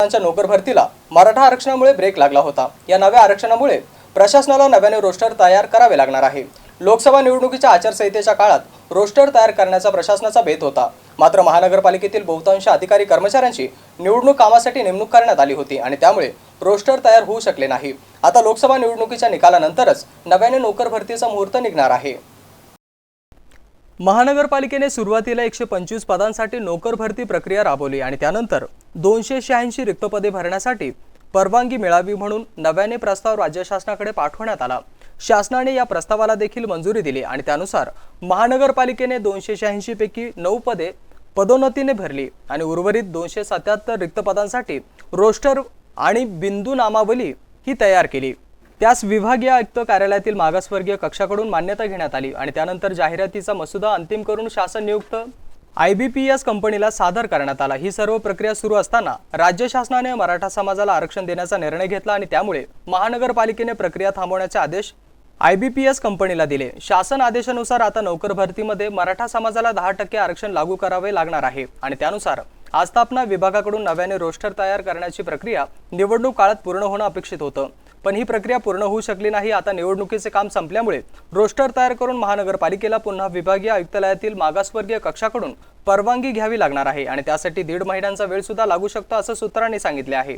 नोकर भरतीला मराठा आरक्षणामुळे ब्रेक लागला होता। या नव्या आरक्षणामुळे प्रशासनाला नव्याने रोस्टर तयार करावे लागणार आहे। लोकसभा निवडणुकीच्या आचारसंहितेच्या काळात रोस्टर तयार करण्याचा प्रशासनाचा बेत होता। मात्र महानगरपालिकेतील बहुतांश अधिकारी कर्मचाऱ्यांची निवडणूक कामासाठी नेमणूक करण्यात आली होती आणि त्यामुळे रोस्टर तयार होऊ शकले नाही। आता लोकसभा निवडणुकीच्या निकालानंतरच नव्याने नोकर भरतीचा मुहूर्त निघणार आहे। महानगरपालिकेने सुरुवातीला 125 पदांसाठी नोकर भरती प्रक्रिया राबवली आणि त्यानंतर 286 रिक्त पदे भरण्यासाठी परवानगी मिळावी म्हणून नव्याने प्रस्ताव राज्य शासनाकडे पाठवण्यात आला। शासनाने या प्रस्तावाला देखील मंजुरी दिली आणि त्यानुसार महानगरपालिकेने 286 पैकी 9 पदे पदोन्नतीने भरली आणि उर्वरित 277 रिक्त पदांसाठी रोस्टर आणि बिंदू नामावली ही तयार केली। त्यास विभागीय आयुक्त कार्यालयातील मागासवर्गीय कक्षाकडून मान्यता घेण्यात आली आणि त्यानंतर जाहिरातीचा मसुदा अंतिम करून शासन नियुक्त IBPS कंपनीला सादर करण्यात आला। ही सर्व प्रक्रिया सुरू असताना राज्य शासनाने मराठा समाजाला आरक्षण देण्याचा निर्णय घेतला आणि त्यामुळे महानगरपालिकेने प्रक्रिया थांबवण्याचे आदेश IBPS कंपनीला दिले। शासन आदेशानुसार आता नोकर भरतीमध्ये मराठा समाजाला 10% आरक्षण लागू करावे लागणार आहे आणि त्यानुसार आस्थापना विभागाकडून नव्याने रोस्टर तयार करण्याची प्रक्रिया निवडणूक काळात पूर्ण होणं अपेक्षित होतं, पण ही प्रक्रिया पूर्ण होऊ शकली नाही। आता निवडणुकीचे काम संपल्यामुळे रोस्टर तयार करून महानगरपालिकेला पुन्हा विभागीय आयुक्तालयातील मागासवर्गीय कक्षाकडून परवानगी घ्यावी लागणार आहे आणि त्यासाठी 1.5 महिन्यांचा वेळ सुद्धा लागू शकतो असं सूत्रांनी सांगितले आहे।